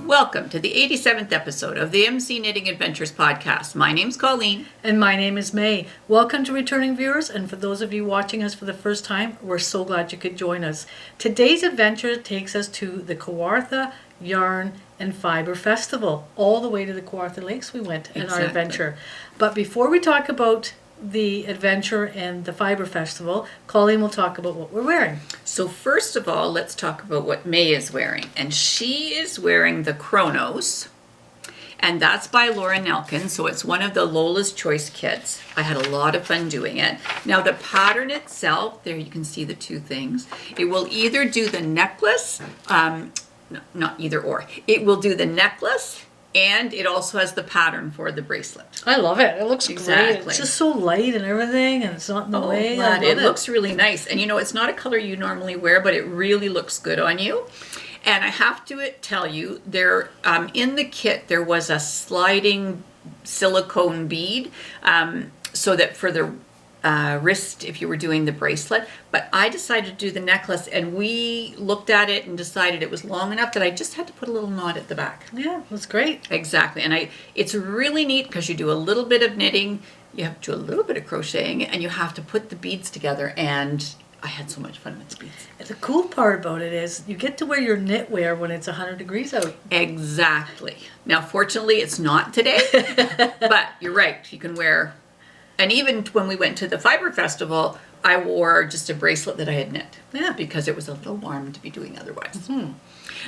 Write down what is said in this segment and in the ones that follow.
Welcome to the 87th episode of the MC Knitting Adventures podcast. My name's Colleen. And my name is May. Welcome to returning viewers, and for those of you watching us for the first time, we're so glad you could join us. Today's adventure takes us to the Kawartha Yarn and Fibre Festival. All the way to the Kawartha Lakes we went in our adventure. But before we talk about the adventure and the Fibre Festival, Colleen will talk about what we're wearing. So first of all, let's talk about what May is wearing. And she is wearing the Chronos, and that's by Nelkin. So it's one of the Lola's Choice kits. I had a lot of fun doing it. Now the pattern itself, there you can see the two things. It will either do the necklace, not either or. It will do the necklace, and it also has the pattern for the bracelet. I love it. It looks great. It's just so light and everything, and it's not in the way. It looks really nice. And you know, it's not a color you normally wear, but it really looks good on you. And I have to tell you, there in the kit, there was a sliding silicone bead so that for the wrist, if you were doing the bracelet. But I decided to do the necklace, and we looked at it and decided it was long enough that I just had to put a little knot at the back. Yeah, that's great. Exactly. And it's really neat because you do a little bit of knitting, you have to do a little bit of crocheting, and you have to put the beads together, and I had so much fun with the beads. And the cool part about it is you get to wear your knitwear when it's 100 degrees out. Exactly. Now, fortunately, it's not today, but you're right. You can wear. And even when we went to the Fibre Festival, I wore just a bracelet that I had knit. Yeah. Because it was a little warm to be doing otherwise. Mm-hmm.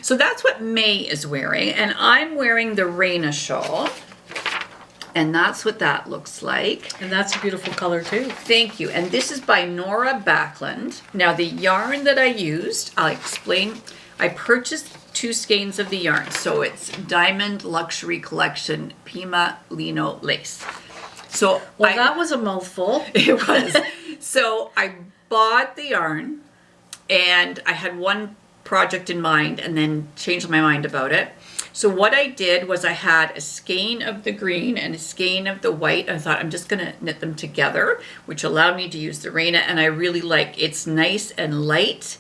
So that's what May is wearing. And I'm wearing the Reyna shawl. And that's what that looks like. And that's a beautiful color too. Thank you. And this is by Noora Backlund. Now the yarn that I used, I'll explain. I purchased 2 skeins of the yarn. So it's Diamond Luxury Collection Pima Lino lace. So that was a mouthful. It was. So I bought the yarn, and I had one project in mind and then changed my mind about it. So what I did was I had a skein of the green and a skein of the white. I thought I'm just going to knit them together, which allowed me to use the Reyna, and I really like it's nice and light.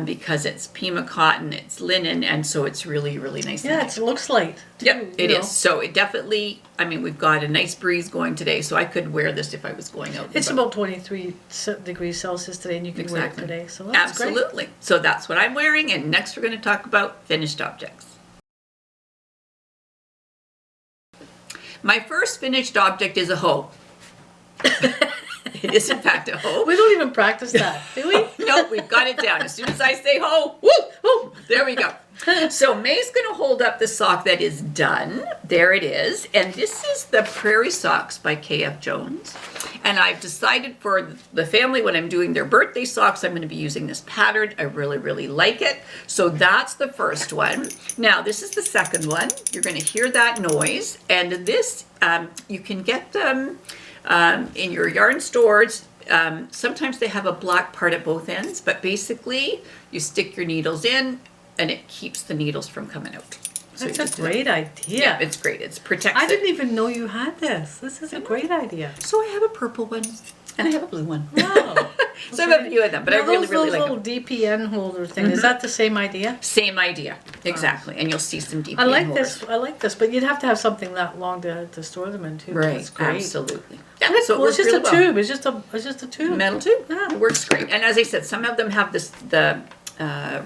Because it's Pima cotton, it's linen, and so it's really, really nice. Yeah, it looks light. Yep, it is. So it definitely, I mean, we've got a nice breeze going today, so I could wear this if I was going out. It's about 23 degrees Celsius today, and you can wear it today. So that's absolutely. Great. So that's what I'm wearing, and next we're going to talk about finished objects. My first finished object is a hoe. It is in fact a hoe. We don't even practice that, do we? No, we've got it down. As soon as I say hoe, woo, woo, there we go. So May's going to hold up the sock that is done. There it is. And this is the Prairie socks by KF Jones. And I've decided for the family, when I'm doing their birthday socks, I'm going to be using this pattern. I really, really like it. So that's the first one. Now, this is the second one. You're going to hear that noise. And this, you can get them in your yarn stores. Sometimes they have a black part at both ends, but basically you stick your needles in and it keeps the needles from coming out. So that's a great idea. Yeah, it's great. It's protects I didn't even know you had this. This is a great idea. So I have a purple one and I have a blue one. Wow. So I have a few of them, but I really, really like them. Those little DPN holder thing, is that the same idea? Same idea, exactly. And you'll see some DPN I like holders. this. I like this, but you'd have to have something that long to store them in too. Right, That's great. absolutely. Yeah, so it's just a tube. It's just a tube. Metal tube. Yeah. It works great. And as I said, some of them have the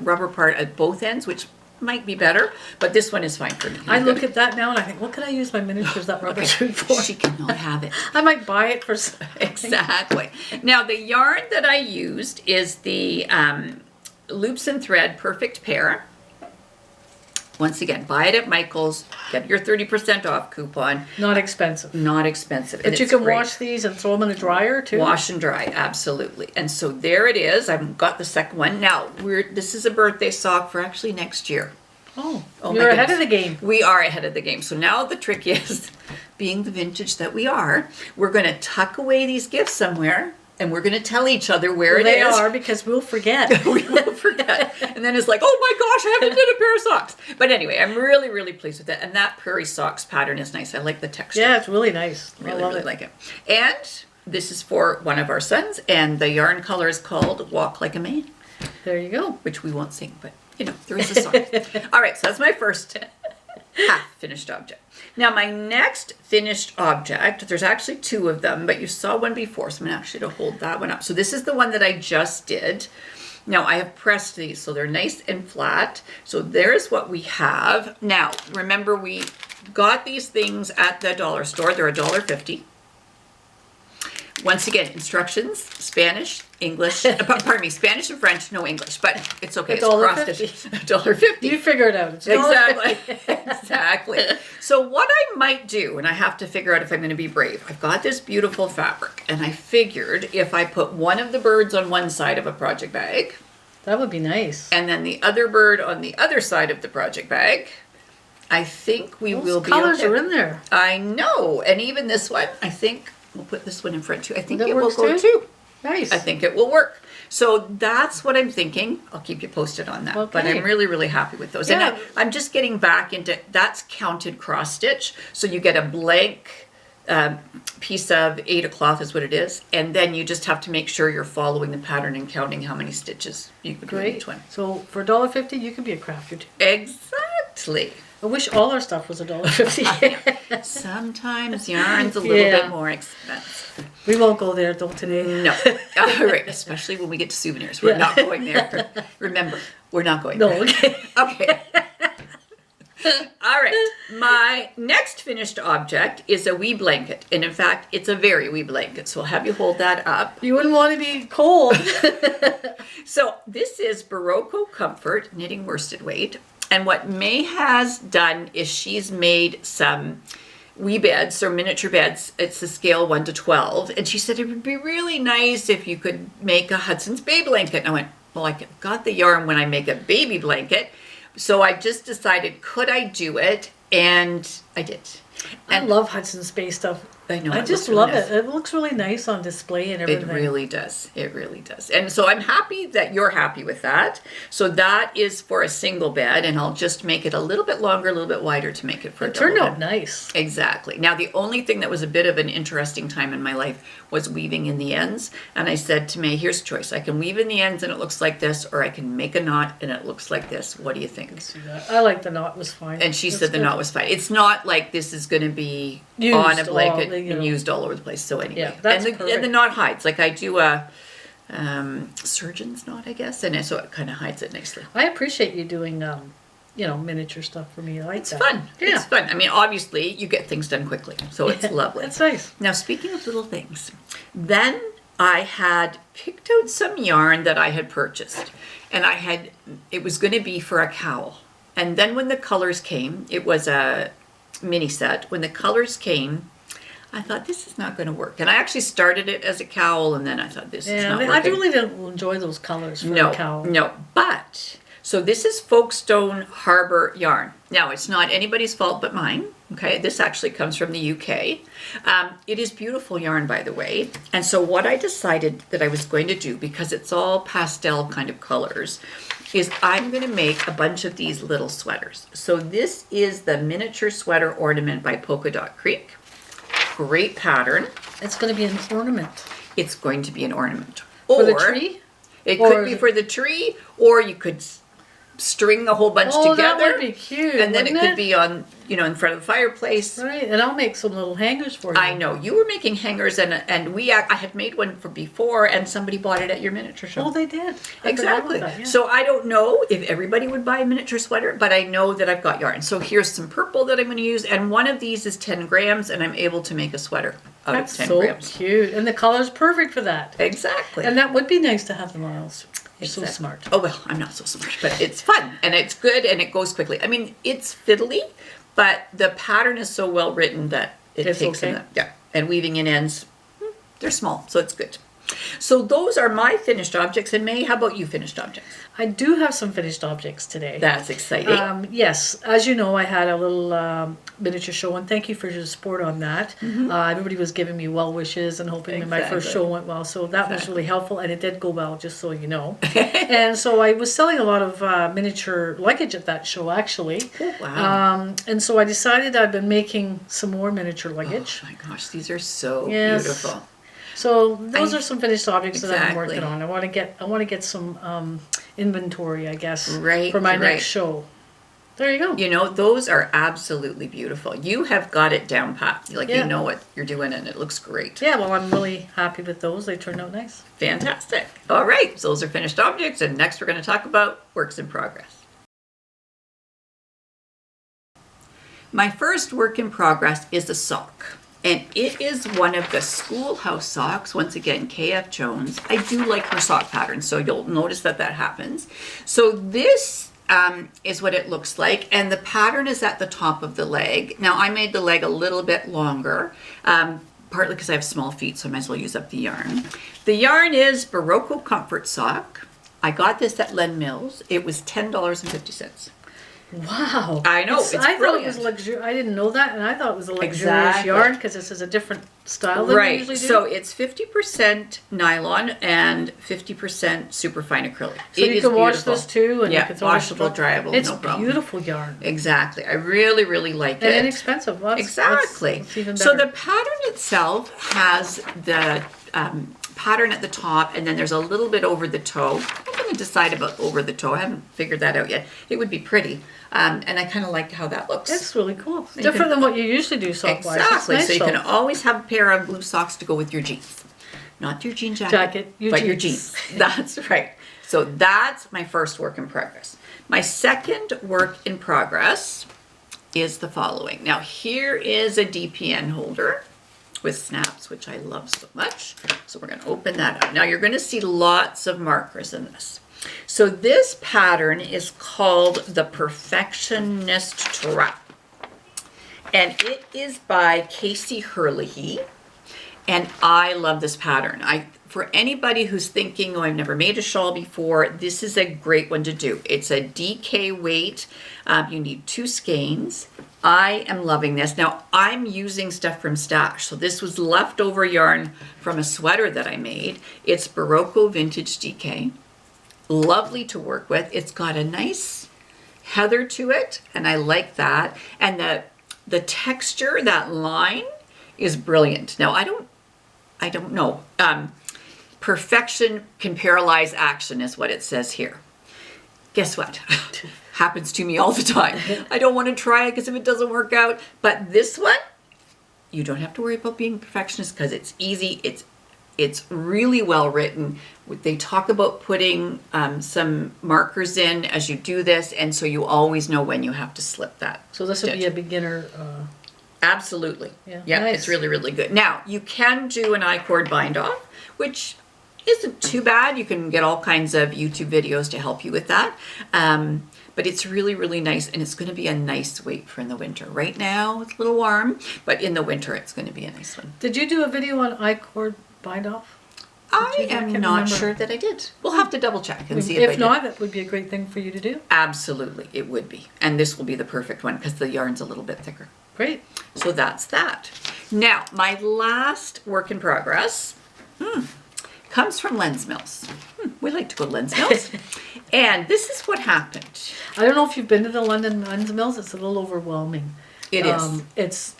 rubber part at both ends, which might be better, but this one is fine for me. I look at that now and I think, what can I use my miniatures that rubber tube for? She cannot have it. I might buy it for something. Exactly. Now the yarn that I used is the Loops and Thread Perfect Pair. Once again, buy it at Michael's, get your 30% off coupon. Not expensive. Not expensive. But you can wash these and throw them in the dryer too? Wash and dry, absolutely. And so there it is. I've got the second one. Now, this is a birthday sock for actually next year. Oh you're ahead of the game. We are ahead of the game. So now the trick is, being the vintage that we are, we're going to tuck away these gifts somewhere. And we're going to tell each other where they are, because we'll forget. We will forget. And then it's like, oh my gosh, I haven't done a pair of socks. But anyway, I'm really, really pleased with it. And that Prairie socks pattern is nice. I like the texture. Yeah, it's really nice. Really, really like it. And this is for one of our sons. And the yarn color is called Walk Like a Man. There you go. Which we won't sing, but you know, there is a song. All right, so that's my first half finished object. Now my next finished object, there's actually 2 of them, but you saw one before, so I'm actually going to hold that one up. So this is the one that I just did. Now I have pressed these, so they're nice and flat. So there's what we have. Now, remember we got these things at the dollar store. They're $1.50. Once again, instructions, Spanish, English, pardon me, Spanish and French, no English, but it's okay. It's cross-stitch. $1.50. You figure it out. It's Exactly. Exactly. So what I might do, and I have to figure out if I'm going to be brave, I've got this beautiful fabric, and I figured if I put one of the birds on one side of a project bag, that would be nice. and then the other bird on the other side of the project bag, I think we will be colors okay. are in there. I know. And even this one, I think we'll put this one in front too. I think That it will works go too? too. Nice. I think it will work. So that's what I'm thinking. I'll keep you posted on that. But Okay. I'm really, really happy with those. Yeah. And I'm just getting back into, that's counted cross stitch. So you get a blank piece of 8 of cloth is what it is. And then you just have to make sure you're following the pattern and counting how many stitches you could do in Great. each one. So for $1.50, you could be a crafter too. Exactly. I wish all our stuff was $1.50. Sometimes yarn's a little Yeah. bit more expensive. We won't go there, though, today. No. All right. Especially when we get to souvenirs. We're Yeah. not going there. Remember, we're not going No, there. okay. Okay. All right. My next finished object is a wee blanket. And in fact, it's a very wee blanket. So I'll have you hold that up. You wouldn't want to be cold. So this is Berroco Comfort Knitting Worsted Weight. And what May has done is she's made some wee beds or miniature beds. It's the scale 1 to 12. And she said it would be really nice if you could make a Hudson's Bay blanket. And I went, well, I got the yarn when I make a baby blanket. So I just decided, could I do it? And I did. I love Hudson's Bay stuff. I know. I it just looks really love nice. it. It looks really nice on display and everything. It really does. It really does. And so I'm happy that you're happy with that. So that is for a single bed, and I'll just make it a little bit longer, a little bit wider to make it for a It double turned out bed. nice. Exactly. Now, the only thing that was a bit of an interesting time in my life was weaving in the ends. And I said to May, here's a choice. I can weave in the ends and it looks like this, or I can make a knot and it looks like this. What do you think? I like the knot was fine. And she It's said the good. knot was fine. It's not like this is going to be Used on a blanket all, you and know. used all over the place. So anyway, Yeah, that's and the perfect. knot hides. Like I do a surgeon's knot, I guess, and so it kind of hides it nicely. I appreciate you doing, miniature stuff for me. I like It's that. fun. Yeah. It's fun. I mean, obviously, you get things done quickly, so it's lovely. That's nice. Now, speaking of little things, then I had picked out some yarn that I had purchased, and it was going to be for a cowl. And then when the colors came, it was a mini set. When the colors came, I thought, this is not going to work. And I actually started it as a cowl, and then I thought, this is not I working. really don't enjoy those colors for No, a cowl. no. But, so this is Folkestone Harbor yarn. Now, it's not anybody's fault but mine. Okay, this actually comes from the UK. It is beautiful yarn, by the way. And so what I decided that I was going to do, because it's all pastel kind of colors, is I'm going to make a bunch of these little sweaters. So this is the Miniature Sweater Ornament by Polka Dot Creek. Great pattern. It's going to be an ornament. It's going to be an ornament. For the Or tree? It Or could be for the tree, or you could string the whole bunch Oh, together. that would be cute. And then it wouldn't could be on, in front of the fireplace. Right, and I'll make some little hangers for you. I know you were making hangers, and I had made one for before, and somebody bought it at your miniature show. Oh, they did. I Exactly. forgot about that, yeah. So I don't know if everybody would buy a miniature sweater, but I know that I've got yarn. So here's some purple that I'm going to use, and one of these is 10 grams, and I'm able to make a sweater out That's of 10 so grams. cute. And the color's perfect for that. Exactly. And that would be nice to have them on else. You're so Exactly. smart. Oh, well, I'm not so smart, but it's fun and it's good and it goes quickly. I mean, it's fiddly, but the pattern is so well written that it It's takes okay. yeah. And weaving in ends, they're small, so it's good. So those are my finished objects. And May, how about you finished objects? I do have some finished objects today. That's exciting. Yes, as you know, I had a little miniature show, and thank you for your support on that. Everybody was giving me well wishes and hoping that my first Exactly. show went well, so that was really helpful, and it did go well, just so you know. And so I was selling a lot of miniature luggage at that show, actually. Oh, wow. And so I decided I've been making some more miniature luggage. Oh my gosh, these are so Yes. beautiful. So those are some finished objects that I'm Exactly. working on. I want to get some inventory, I guess, Right, for my right. next show. There you go. You know, those are absolutely beautiful. You have got it down pat. Like, Yeah. you know what you're doing, and it looks great. Yeah, well, I'm really happy with those. They turned out nice. Fantastic. All right, so those are finished objects, and next we're going to talk about works in progress. My first work in progress is a sock, and it is one of the schoolhouse socks. Once again, KF Jones. I do like her sock pattern, so you'll notice that happens. So this is what it looks like, and the pattern is at the top of the leg. Now, I made the leg a little bit longer, partly because I have small feet, so I might as well use up the yarn. The yarn is Berroco Comfort Sock. I got this at Len Mills. It was $10.50. Wow. I know, it's I thought it brilliant. was luxurious. I didn't know that, and I thought it was a luxurious Exactly. yarn because this is a different style than we Right, usually do. so it's 50% nylon and 50% superfine acrylic. So It you is can wash beautiful. this too, and Yeah, you can throw it in washable, the- dryable, It's no problem. beautiful yarn Exactly. I really, really like and it. inexpensive. Well, Exactly. That's even So better. the pattern itself has the pattern at the top, and then there's a little bit over the toe. I'm going to decide about over the toe. I haven't figured that out yet. It would be pretty, and I kind of like how that looks. It's really cool. It's You different can- than what you usually do sock-wise. It's Exactly. nice So you can though. always have a pair of blue socks to go with your jeans. Not your jean jacket, Jacket, your but your jeans. jeans. That's right. So that's my first work in progress. My second work in progress is the following. Now here is a DPN holder with snaps, which I love so much. So we're going to open that up. Now you're going to see lots of markers in this. So this pattern is called the Perfectionist Trap. And it is by Kacey Herlihy. And I love this pattern. For anybody who's thinking, oh, I've never made a shawl before, this is a great one to do. It's a DK weight. You need 2 skeins. I am loving this. Now, I'm using stuff from Stash. So this was leftover yarn from a sweater that I made. It's Berroco Vintage DK. Lovely to work with. It's got a nice heather to it, and I like that. And the texture, that line, is brilliant. Now, I don't know. Perfection can paralyze action is what it says here. Guess what? Happens to me all the time. I don't want to try it because if it doesn't work out. But this one, you don't have to worry about being a perfectionist because it's easy. It's really well written. They talk about putting some markers in as you do this, and so you always know when you have to slip that. So this would be stitch. a beginner. Absolutely. Yeah, nice. It's really, really good. Now, you can do an I-cord bind off, which isn't too bad. You can get all kinds of YouTube videos to help you with that. But it's really, really nice, and it's going to be a nice weight for in the winter. Right now, it's a little warm, but in the winter, it's going to be a nice one. Did you do a video on I-cord bind off? I you do? I am can't not remember. sure that I did. We'll have to double check and see if I If did. not, that would be a great thing for you to do. Absolutely, it would be. And this will be the perfect one because the yarn's a little bit thicker. Great. So that's that. Now, my last work in progress comes from Lens Mills. We like to go to Lens Mills. And this is what happened. I don't know if you've been to the London Lens Mills. It's a little overwhelming. It is.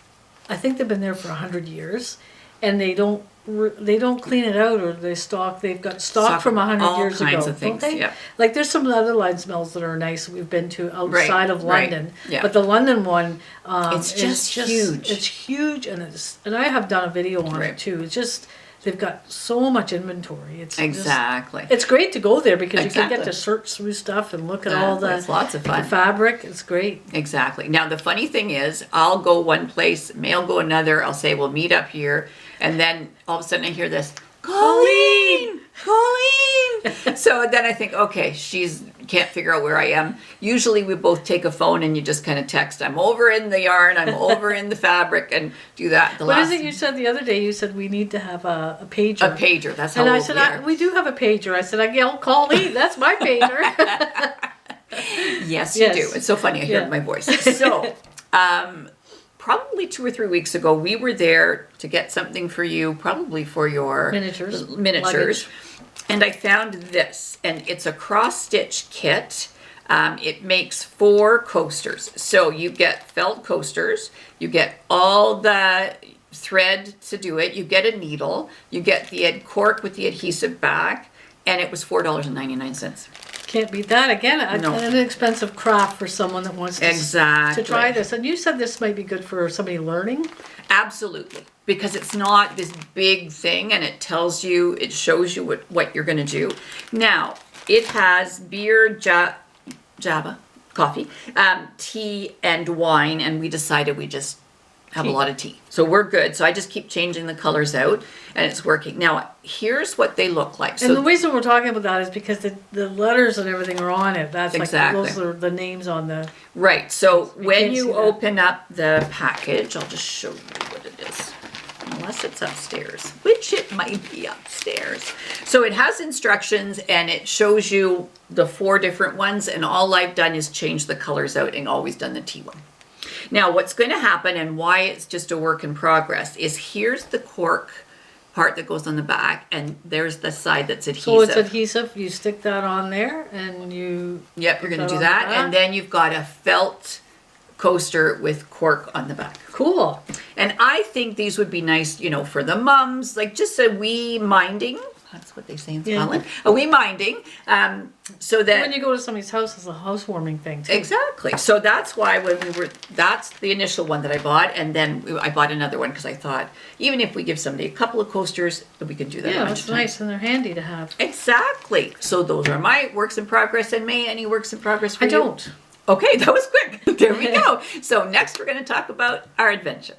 I think they've been there for 100 years, and they don't clean it out, or they've got stock from 100 years ago. All kinds of things, don't they? yeah. Like there's some other Lens Mills that are nice we've been to outside of right, London. yeah. But the London one, It's just huge. It's huge, and I have done a video on Right. it too. It's just they've got so much inventory. It's Exactly. It's great to go there because you can Exactly. get to search through stuff and look at all the It's lots of fun. the fabric. It's great. Exactly. Now, the funny thing is, I'll go one place, May will go another. I'll say, we'll meet up here. And then all of a sudden I hear this, Colleen! Colleen! So then I think, okay, she's can't figure out where I am. Usually we both take a phone and you just kind of text, I'm over in the yarn, I'm over in the fabric, and do that. What is it you said the other day? You said we need to have a pager. A pager, that's how And I old said, we are. we do have a pager. I said, I'll call Lee. That's my pager. Yes, you Yes. do. It's so funny. I hear Yeah. my voice. So, probably 2 or 3 weeks ago, we were there to get something for you, probably for your Miniatures. Miniatures. And I found this, and it's a cross-stitch kit. It makes 4 coasters. So you get felt coasters, you get all the thread to do it, you get a needle, you get the cork with the adhesive back, and it was $4.99. Can't beat that. Again, No. an inexpensive craft for someone that wants Exactly. to try this. And you said this might be good for somebody learning. Absolutely. Because it's not this big thing, and it tells you, it shows you what you're going to do. Now, it has beer, java, coffee, tea, and wine, and we decided we just have a lot of tea. So we're good. So I just keep changing the colors out, and it's working. Now, here's what they look like. And the reason we're talking about that is because the letters and everything are on it. That's Exactly. like, those are the names on the... Right. So when can't see you that. open up the package, I'll just show you what it is. Unless it's upstairs, which it might be upstairs. So it has instructions, and it shows you the 4 different ones, and all I've done is change the colors out and always done the tea one. Now, what's going to happen, and why it's just a work in progress, is here's the cork part that goes on the back, and there's the side that's adhesive. So it's adhesive. You stick that on there, and you... Yep, you're going to do on that, the back. and then you've got a felt coaster with cork on the back. Cool. And I think these would be nice, you know, for the mums, like just a wee minding. That's what they say in Scotland. A wee minding. So that... When you go to somebody's house, it's a housewarming thing, too. Exactly. So that's why that's the initial one that I bought. And then I bought another one because I thought, even if we give somebody a couple of coasters, we can do that. Yeah, it's nice, and they're handy to have. Exactly. So those are my works in progress. And May, any works in progress for you? I don't. Okay, that was quick. There we go. So next we're going to talk about our adventure.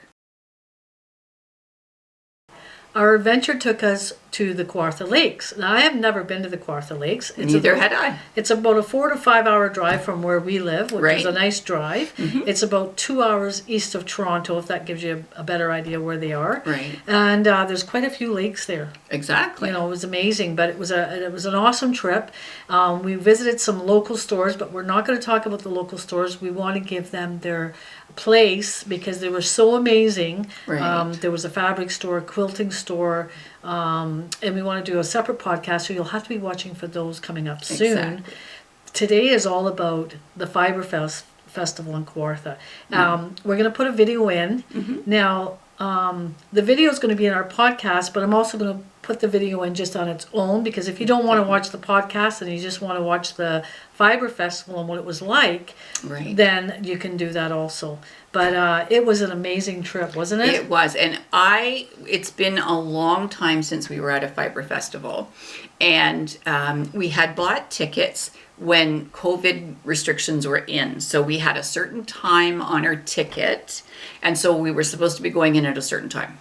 Our adventure took us to the Kawartha Lakes. Now, I have never been to the Kawartha Lakes. Neither had I. It's about a 4 to 5 hour drive from where we live, which is a nice drive. Mm-hmm. It's about 2 hours east of Toronto, if that gives you a better idea where they are. Right. And there's quite a few lakes there. Exactly. You know, it was amazing, but it was an awesome trip. We visited some local stores, but we're not going to talk about the local stores. We want to give them their place because they were so amazing. Right. There was a fabric store, a quilting store, and we want to do a separate podcast, so you'll have to be watching for those coming up soon. Exactly. Today is all about the Fibre Festival in Kawartha. We're going to put a video in. Mm-hmm. Now, the video is going to be in our podcast, but I'm also going to put the video in just on its own, because if you don't want to watch the podcast and you just want to watch the Fibre Festival and what it was like, then you can do that also. But it was an amazing trip, wasn't it? It was. And it's been a long time since we were at a Fibre Festival. And we had bought tickets when COVID restrictions were in. So we had a certain time on our ticket. And so we were supposed to be going in at a certain time.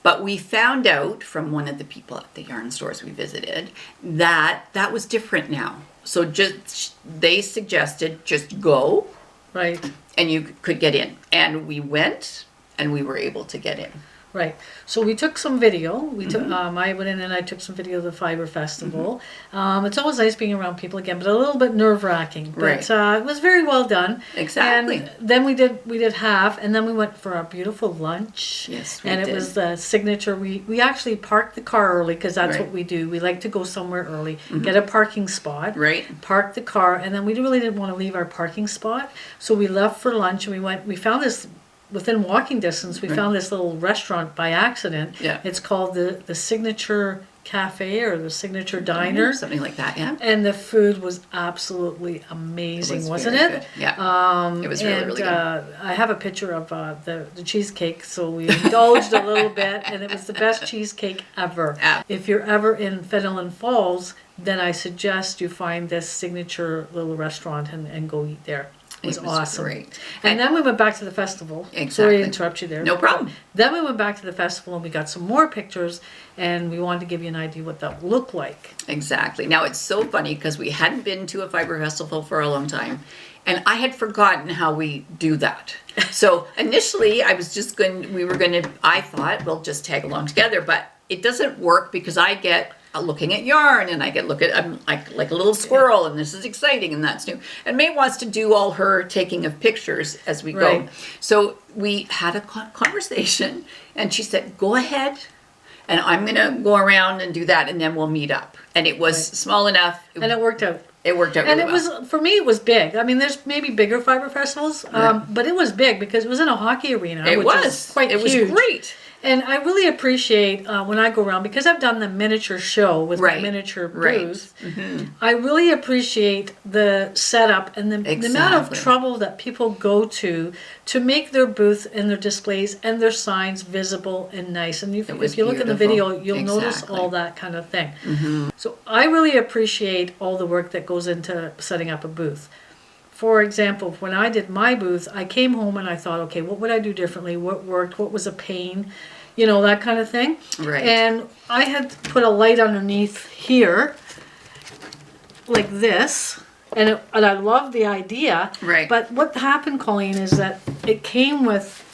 But we found out from one of the people at the yarn stores we visited that that was different now. So they suggested just go. Right. And you could get in. And we went, and we were able to get in. Right. So we took some video. We took. I went in and I took some video of the Fibre Festival. It's always nice being around people again, but a little bit nerve-wracking. But it was very well done. Exactly. And then we did half, and then we went for a beautiful lunch. Yes, we did. And it was the signature. We actually parked the car early because that's what we do. We like to go somewhere early, get a parking spot, park the car, and then we really didn't want to leave our parking spot, so we left for lunch and we found this. Within walking distance, we found this little restaurant by accident. Yeah. It's called the Signature Cafe or the Signature Diner. Something like that, yeah. And the food was absolutely amazing, wasn't it? Good. Yeah. It was really, really good. I have a picture of the cheesecake, so we indulged a little bit, and it was the best cheesecake ever. If you're ever in Fenelon Falls, then I suggest you find this signature little restaurant and go eat there. It was awesome. Great. And then we went back to the festival. Exactly. Sorry to interrupt you there. No problem. Then we went back to the festival and we got some more pictures, and we wanted to give you an idea what that looked like. Exactly. Now it's so funny because we hadn't been to a Fibre Festival for a long time, and I had forgotten how we do that. So initially I thought we'll just tag along together, but it doesn't work because I get looking at yarn, and I get I'm like a little squirrel, and this is exciting, and that's new. And May wants to do all her taking of pictures as we go. So we had a conversation, and she said, "Go ahead, and I'm gonna go around and do that, and then we'll meet up." And it was small enough, and it worked out. It worked out, and really it was for me. It was big. I mean, there's maybe bigger Fibre festivals, but it was big because it was in a hockey arena. It which was is quite huge. It was great. And I really appreciate when I go around, because I've done the miniature show with my miniature booth, I really appreciate the setup and the amount of trouble that people go to make their booth and their displays and their signs visible and nice. And if you look at the video, you'll notice all that kind of thing. So I really appreciate all the work that goes into setting up a booth. For example, when I did my booth, I came home and I thought, okay, what would I do differently? What worked? What was a pain? You know, that kind of thing. Right. And I had put a light underneath here, like this, and I loved the idea. Right. But what happened, Colleen, is that it came with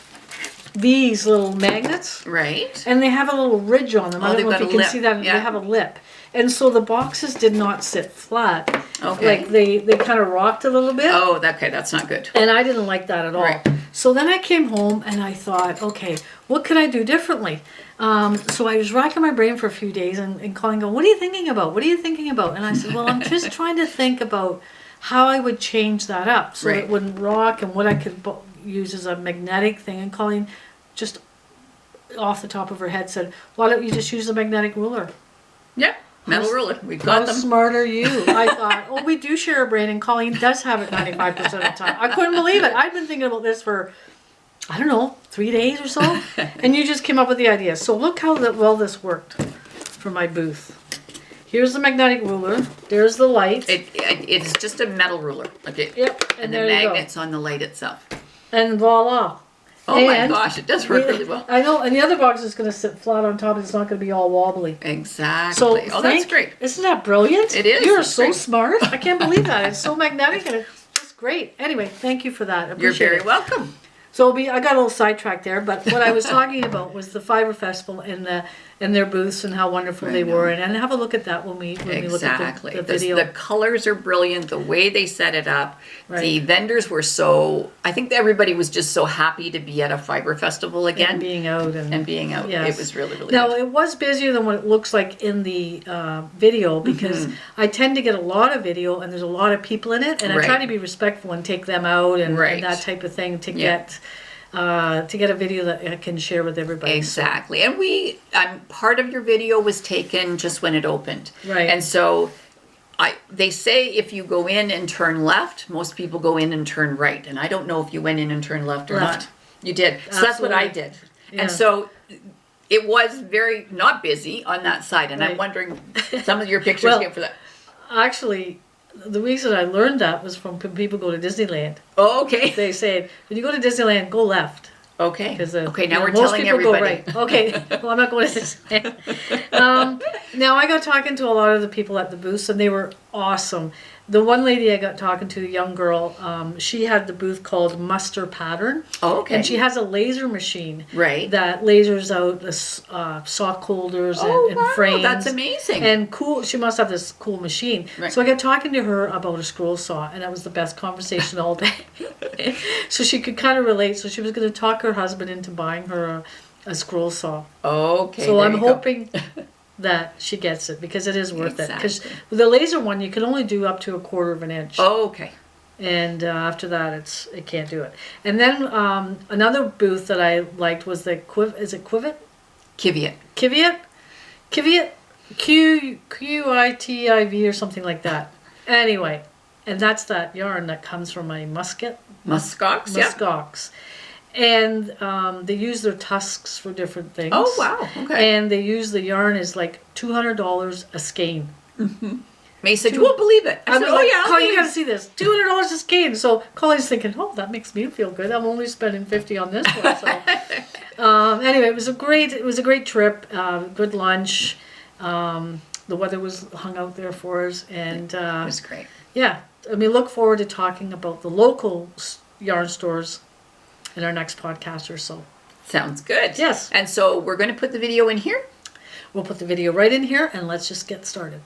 these little magnets. Right. And they have a little ridge on them. I don't know if you can see that. They have a lip. And so the boxes did not sit flat. Okay. Like they kind of rocked a little bit. Oh, okay, that's not good. And I didn't like that at all. Right. So then I came home and I thought, okay, what could I do differently? So I was racking my brain for a few days and Colleen go, what are you thinking about? What are you thinking about? And I said, well, I'm just trying to think about how I would change that up so it wouldn't rock and what I could use as a magnetic thing. And Colleen just off the top of her head said, why don't you just use a magnetic ruler? Yeah. Metal ruler. We've got them. How smart are you? I thought, oh, we do share a brain, and Colleen does have it 95% of the time. I couldn't believe it. I've been thinking about this for, I don't know, 3 days or so, and you just came up with the idea. So look how well this worked for my booth. Here's the magnetic ruler. There's the light. It's just a metal ruler. Okay. Yep. And the magnet's on the light itself. And voila. Oh my gosh, it does work really well. I know, and the other box is going to sit flat on top. It's not going to be all wobbly. Exactly. So that's great. Isn't that brilliant? It is. You're so smart. I can't believe that. It's so magnetic and it's just great. Anyway, thank you for that. You're very welcome. So I got a little sidetracked there, but what I was talking about was the Fibre Festival and their booths and how wonderful they were, and have a look at that when we look at the video. The colors are brilliant. The way they set it up, the vendors were I think everybody was just so happy to be at a Fibre Festival again, and being out. Yes. It was really, really now good. it was busier than what it looks like in the video because I tend to get a lot of video and there's a lot of people in it, and I try to be respectful and take them out and that type of thing to get a video that I can share with everybody. Exactly. And part of your video was taken just when it opened. Right. And so they say if you go in and turn left, most people go in and turn right. And I don't know if you went in and turned left or not. You did. So that's what I did. Yeah. And so it was very not busy on that side. And I'm wondering, some of your pictures came for that. Actually, the reason I learned that was from people go to Disneyland. Oh, okay. They said, when you go to Disneyland, go left. Okay. Okay, now we're telling everybody. Go right. Okay, well, I'm not going to Disneyland. Now, I got talking to a lot of the people at the booths, and they were awesome. The one lady I got talking to, a young girl, she had the booth called Muster Pattern. Oh, okay. And she has a laser machine that lasers out the sock holders and frames. That's amazing. And cool. She must have this cool machine. Right. So I got talking to her about a scroll saw, and that was the best conversation all day. So she could kind of relate. So she was going to talk her husband into buying her a scroll saw. Okay. So I'm hoping that she gets it because it is worth it. Because with the laser one, you can only do up to 1/4 of an inch. Oh, okay. And after that, it can't do it. And then another booth that I liked was the Quivet? Kiviet, Quitiv or something like that. Anyway, and that's that yarn that comes from a muskox. And they use their tusks for different things. Oh, wow. Okay. And they use the yarn is like $200 a skein. Mm-hmm. May said, you won't believe it. I said, like, Colleen, you got to see this. $200 a skein. So Colleen's thinking, oh, that makes me feel good. I'm only spending $50 on this one. So anyway, it was a great trip. Good lunch. The weather was hung out there for us, and it was great. Yeah, I mean, look forward to talking about the local yarn stores in our next podcast or so. Sounds good. Yes. And so we're going to put the video in here? We'll put the video right in here, and let's just get started.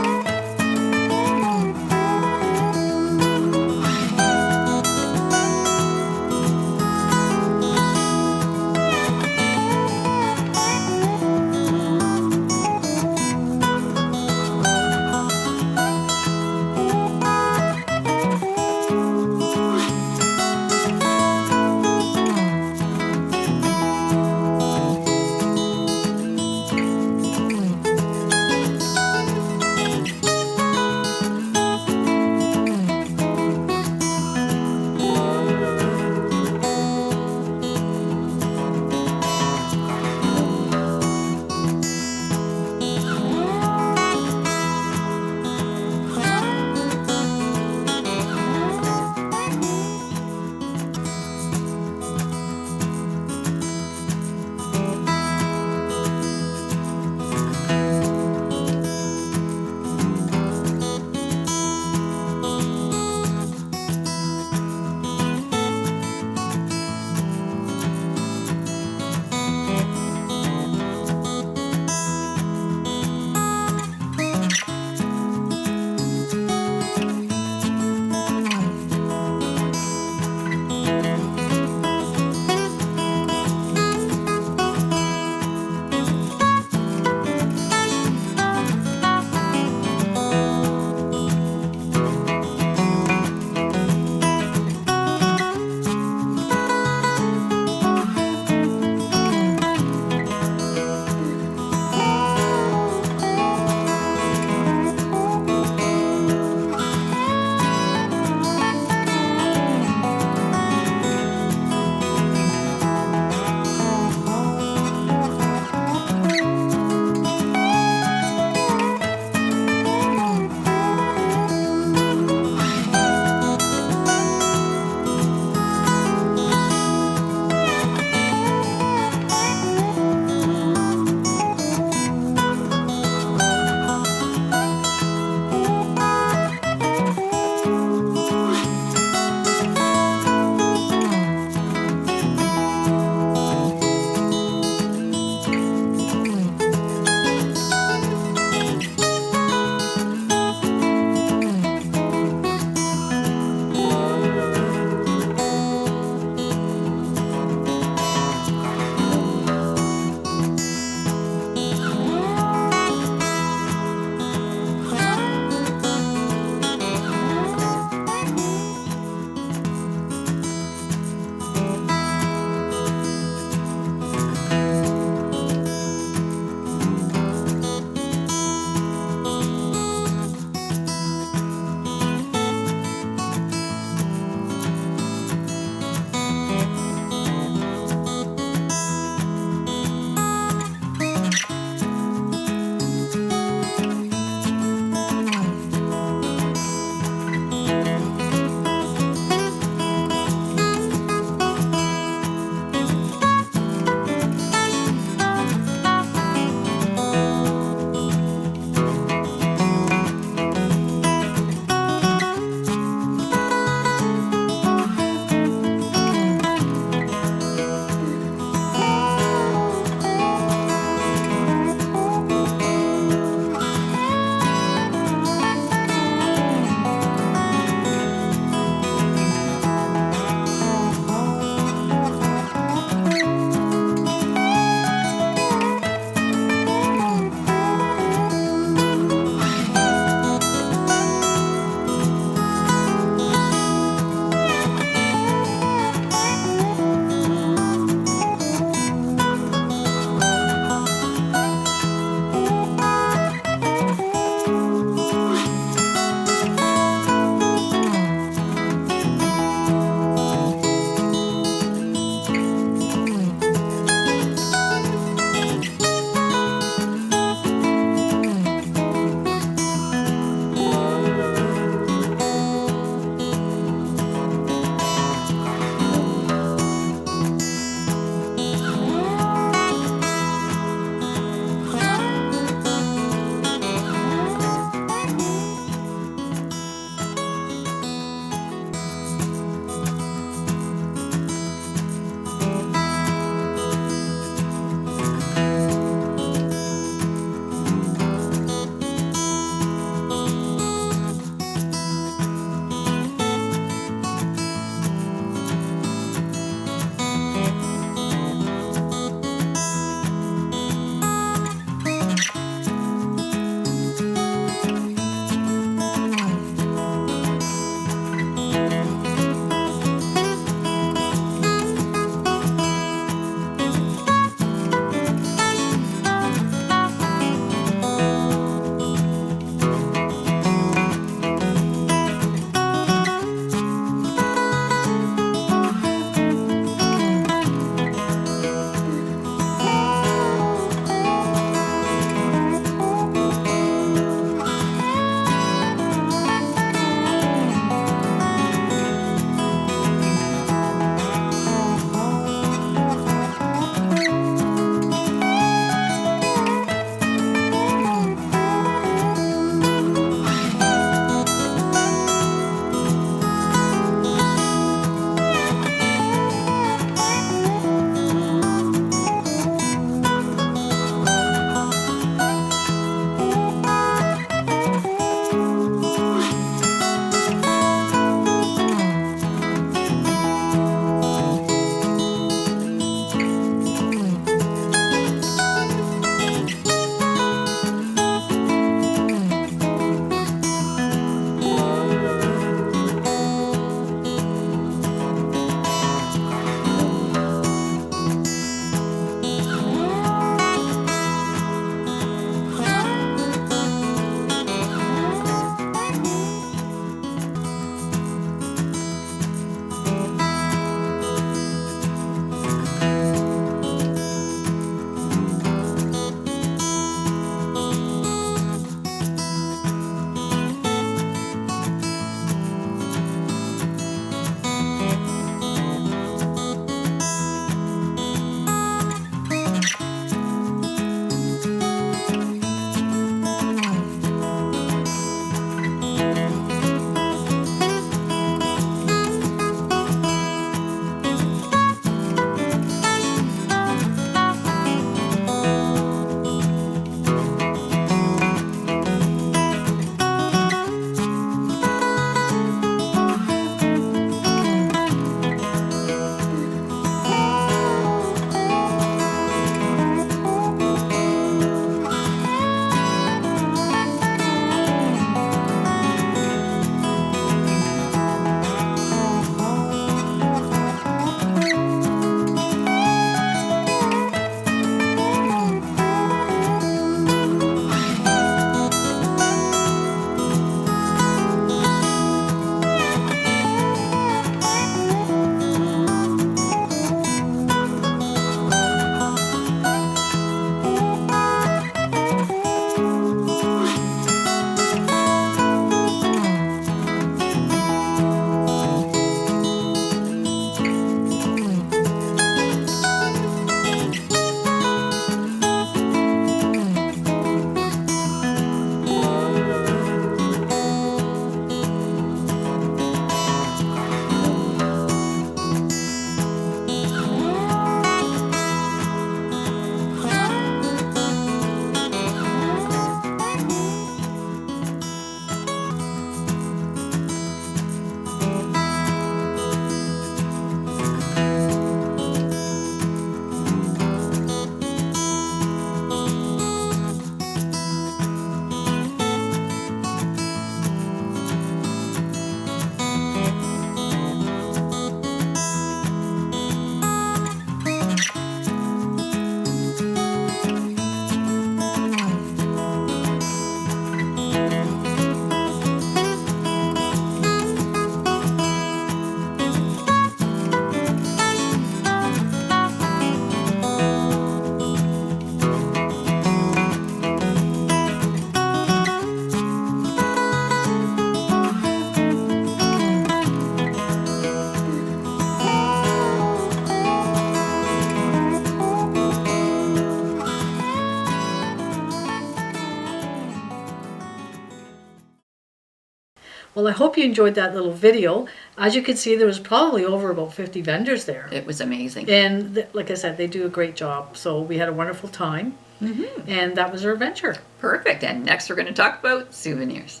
Well, I hope you enjoyed that little video. As you can see, there was probably over about 50 vendors there. It was amazing. And like I said, they do a great job. So we had a wonderful time. And that was our adventure. Perfect. And next we're going to talk about souvenirs.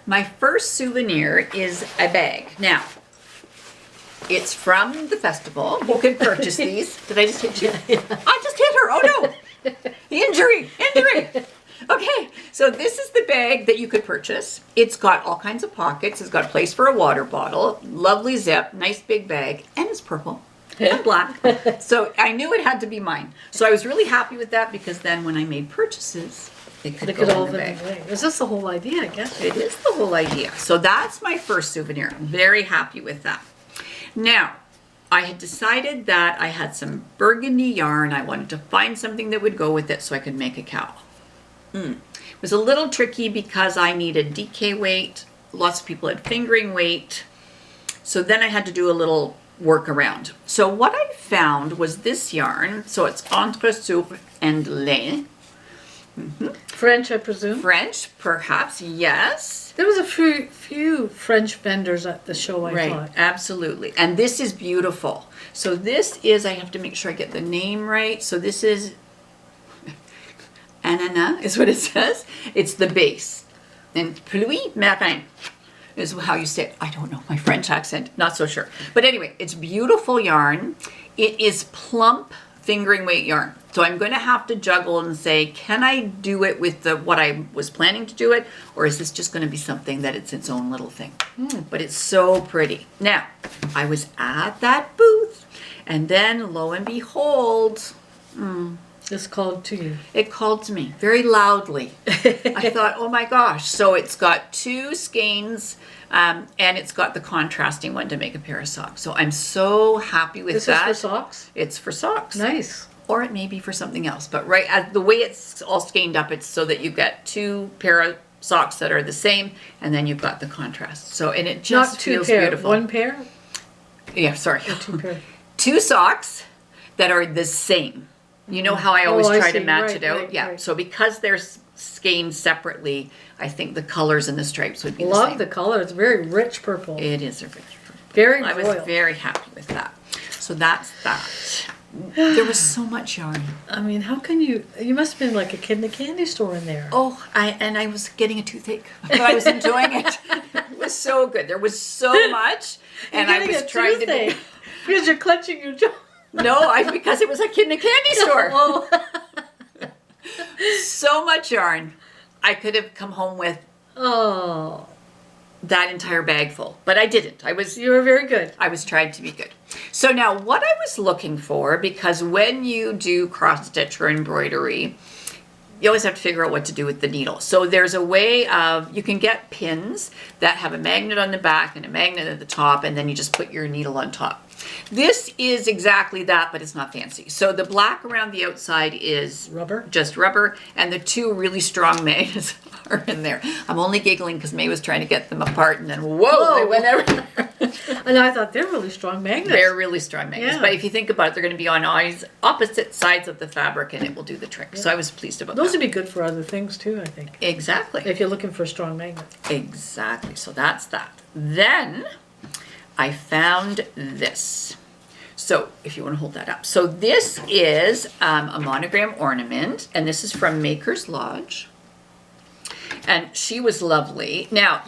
My first souvenir is a bag. Now, it's from the festival. You can purchase these. Did I just hit you? I just hit her. Oh no. Injury. Okay, so this is the bag that you could purchase. It's got all kinds of pockets. It's got a place for a water bottle. Lovely zip. Nice big bag. And it's purple. And black. So I knew it had to be mine. So I was really happy with that because then when I made purchases, they could all go in the bag. away. Is this the whole idea, I guess? It is the whole idea. So that's my first souvenir. I'm very happy with that. Now, I had decided that I had some burgundy yarn. I wanted to find something that would go with it so I could make a cowl. It was a little tricky because I needed DK weight. Lots of people had fingering weight. So then I had to do a little workaround. So what I found was this yarn. So it's Entre, Soeurs and Laine. French, I presume? French, perhaps, yes. There was a few French vendors at the show, I thought. Absolutely. And this is beautiful. So this is, I have to make sure I get the name right. So this is Annana is what it says. It's the base. And pluie marin is how you say it. I don't know my French accent, not so sure. But anyway, it's beautiful yarn. It is plump fingering weight yarn. So I'm going to have to juggle and say, can I do it with what I was planning to do it? Or is this just going to be something that it's its own little thing? But it's so pretty. Now, I was at that booth and then lo and behold, This called to you. it called to me very loudly. I thought, oh my gosh. So it's got two skeins and it's got the contrasting one to make a pair of socks. So I'm so happy with This that. is for socks? It's for socks. Nice. Or it may be for something else. But the way it's all skeined up, it's so that you get two pair of socks that are the same and then you've got the contrast. So, and it just Not two feels pair, beautiful. one pair? Yeah, sorry. Or two pair? Two socks that are the same. You know how I always I try to see. match Right, it out? right, Yeah. right. So because they're skeined separately, I think the colors and the stripes would be the Love same. the color. It's very rich purple. It is a rich purple. Very I was royal. very happy with that. So that's that. There was so much yarn. I mean, how can you must have been like a kid in a candy store in there. Oh, I was getting a toothache. But I was enjoying it. It was so good. There was so much, and I was trying to be. Because you're clutching your jaw. No, because it was a kid in a candy store. Oh. So much yarn. I could have come home with Oh. that entire bag full, but I didn't. You were very good. I was trying to be good. So now what I was looking for, because when you do cross stitch or embroidery, you always have to figure out what to do with the needle. So there's a way of, you can get pins that have a magnet on the back and a magnet at the top, and then you just put your needle on top. This is exactly that, but it's not fancy. So the black around the outside is Rubber? just rubber, and the two really strong magnets are in there. I'm only giggling because May was trying to get them apart, and then whoa, they went everywhere. And I thought they're really strong magnets. They're really strong magnets. Yeah. But if you think about it, they're going to be on opposite sides of the fabric, and it will do the trick. So I was pleased about Those that. would be good for other things too, I think. Exactly. If you're looking for a strong magnet. Exactly. So that's that. Then I found this. So if you want to hold that up. So this is a monogram ornament, and this is from Maker's Lodge. And she was lovely. Now,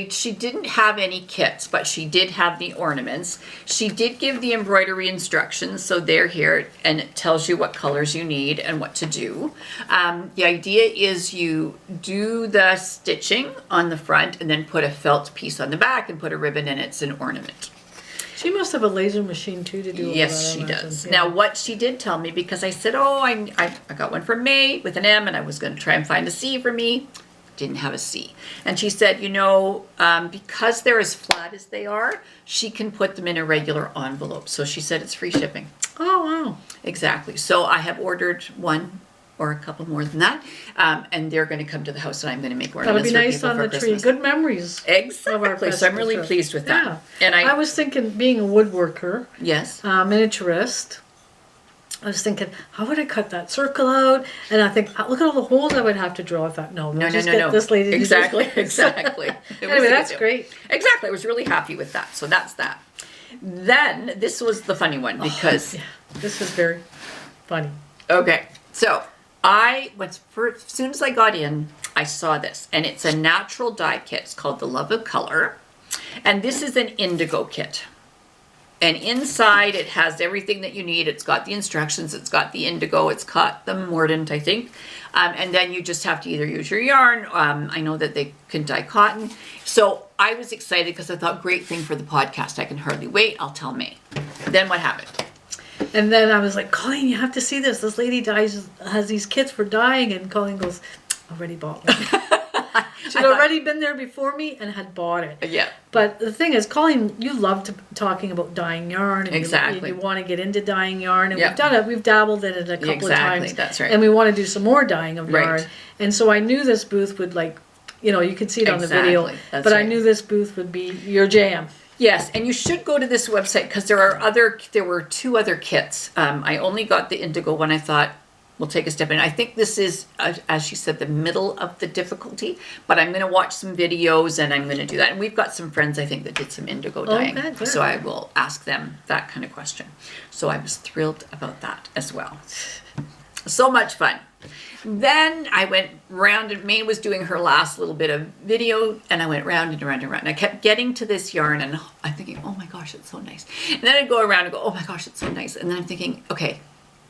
she didn't have any kits, but she did have the ornaments. She did give the embroidery instructions, so they're here, and it tells you what colors you need and what to do. The idea is you do the stitching on the front and then put a felt piece on the back and put a ribbon in it. It's an ornament. She must have a laser machine too to do all Yes, that, she I imagine. does. Yeah. Now, what she did tell me, because I said, oh, I got one from May with an M, and I was going to try and find a C for me. Didn't have a C. And she said, because they're as flat as they are, she can put them in a regular envelope. So she said it's free shipping. Oh, wow. Exactly. So I have ordered one or a couple more than that, and they're going to come to the house, and I'm going to make That'll ornaments be for nice people on for the Christmas. tree. Good memories. of our Exactly. So I'm really festival trip. pleased with that. Yeah. And I was thinking, being a woodworker, yes. miniaturist, I was thinking, how would I cut that circle out? And I think, look at all the holes I would have to drill. I thought, no, we'll just get this lady to do Exactly, this. exactly. Anyway, that's great. Exactly. I was really happy with that. So that's that. Then this was the funny one because this was very funny. Okay, so as soon as I got in, I saw this, and it's a natural dye kit. It's called the Love of Color, and this is an indigo kit. And inside it has everything that you need. It's got the instructions, it's got the indigo, it's got the mordant, I think. And then you just have to either use your yarn. I know that they can dye cotton. So I was excited because I thought, great thing for the podcast. I can hardly wait. I'll tell May. Then what happened? And then I was like, Colleen, you have to see this. This lady has these kits for dyeing. And Colleen goes, already bought one. She'd already been there before me and had bought it. Yeah. But the thing is, Colleen, you love talking about dyeing yarn. And exactly. You want to get into dyeing yarn. And we've done it. We've dabbled in it a couple of times. That's right. And we want to do some more dyeing of yarn. And so I knew this booth would you could see it on the video. That's but right. I knew this booth would be your jam. Yes, and you should go to this website because there were 2 other kits. I only got the indigo one. I thought, we'll take a step in. I think this is, as she said, the middle of the difficulty, but I'm going to watch some videos and I'm going to do that. And we've got some friends, I think, that did some indigo dyeing. Okay, so I will ask them that kind of question. So I was thrilled about that as well. So much fun. Then I went round, and May was doing her last little bit of video, and I went round and around and around. And I kept getting to this yarn, and I'm thinking, oh my gosh, it's so nice. And then I'd go around and go, oh my gosh, it's so nice. And then I'm thinking, okay,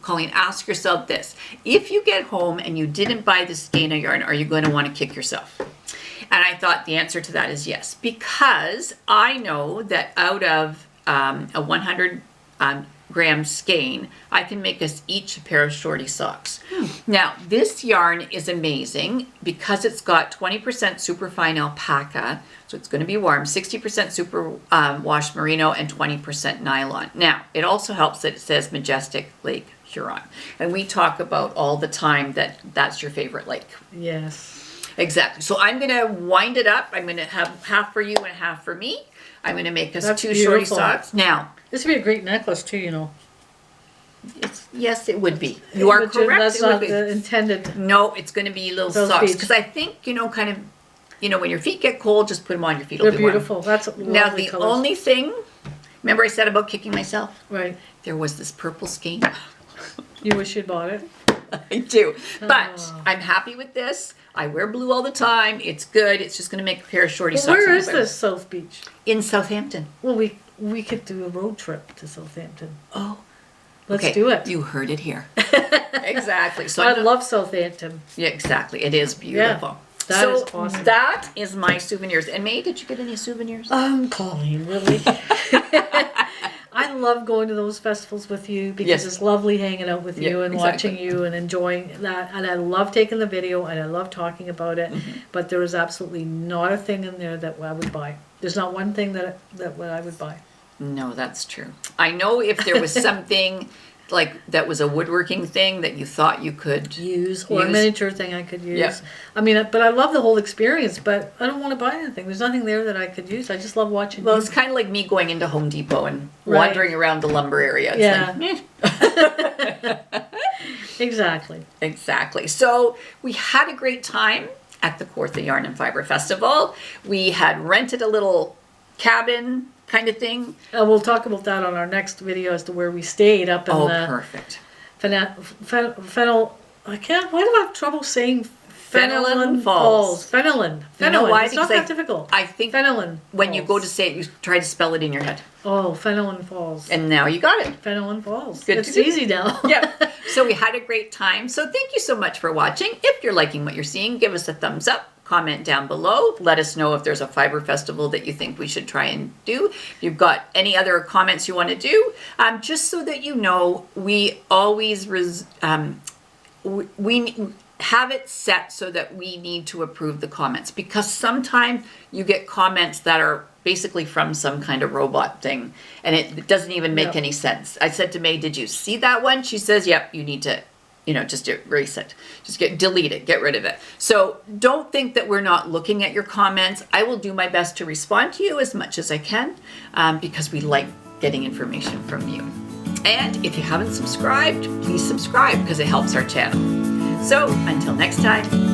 Colleen, ask yourself this. If you get home and you didn't buy this skein of yarn, are you going to want to kick yourself? And I thought the answer to that is yes, because I know that out of a 100 gram skein, I can make us each a pair of shorty socks. Now, this yarn is amazing because it's got 20% superfine alpaca, so it's going to be warm, 60% super wash merino, and 20% nylon. Now, it also helps that it says Majestic Lake Huron, and we talk about all the time that that's your favorite lake. Yes. Exactly. So I'm going to wind it up. I'm going to have half for you and half for me. I'm going to make us That's 2 beautiful. shorty socks. Now, this would be a great necklace too, you know. Yes, it would be. You are But correct. That's It would not be. the intended. No, it's going to be little Those socks feet. because I think kind of, when your feet get cold, just put them on your feet. They're It'll be warm. beautiful. That's lovely Now the colors. only thing, remember I said about kicking myself? Right. There was this purple skein. You wish you'd bought it. I do, but Oh. I'm happy with this. I wear blue all the time. It's good. It's just going to make a pair of shorty Well, socks. where on is my bed. this South Beach? In Southampton. Well, we could do a road trip to Southampton. Oh, Let's okay. do it. You heard it here. Exactly. So I love Southampton. Yeah, exactly. It is beautiful. that so is awesome. that is my souvenirs. And May, did you get any souvenirs? Colleen, really? I love going to those festivals with you because Yes. it's lovely hanging out with you and exactly. watching you and enjoying that. And I love taking the video and I love talking about it. Mm-hmm. But there is absolutely not a thing in there that I would buy. There's not one thing that I would buy. No, that's true. I know if there was something like that was a woodworking thing that you thought you could Use or a miniature thing I could use. Yeah. I mean, but I love the whole experience, but I don't want to buy anything. There's nothing there that I could use. I just love watching Well, you. it's kind of like me going into Home Depot and Right. wandering around the lumber area. It's Yeah. like, eh. Exactly. Exactly. So we had a great time at the Kawartha Yarn and Fibre Festival. We had rented a little cabin kind of thing. We'll talk about that on our next video as to where we stayed up in the Perfect. Fennel. I can't. Why do I have trouble saying Fenelon Fenelon Falls. Fenelon. You know why? It's not Because that difficult. I think Fenelon. when you go to Falls. say it, you try to spell it in your head. Oh, Fenelon Falls. And now you got it. Fenelon Falls. Good It's to do. easy now. Yeah. So we had a great time. So thank you so much for watching. If you're liking what you're seeing, give us a thumbs up. Comment down below. Let us know if there's a Fibre Festival that you think we should try and do. If you've got any other comments you want to do, just so that you know, we always we have it set so that we need to approve the comments, because sometimes you get comments that are basically from some kind of robot thing and it doesn't even make any sense. I said to May, did you see that one? She says, yep, you need to just erase it. Just delete it, get rid of it. So don't think that we're not looking at your comments. I will do my best to respond to you as much as I can because we like getting information from you. And if you haven't subscribed, please subscribe because it helps our channel. So until next time,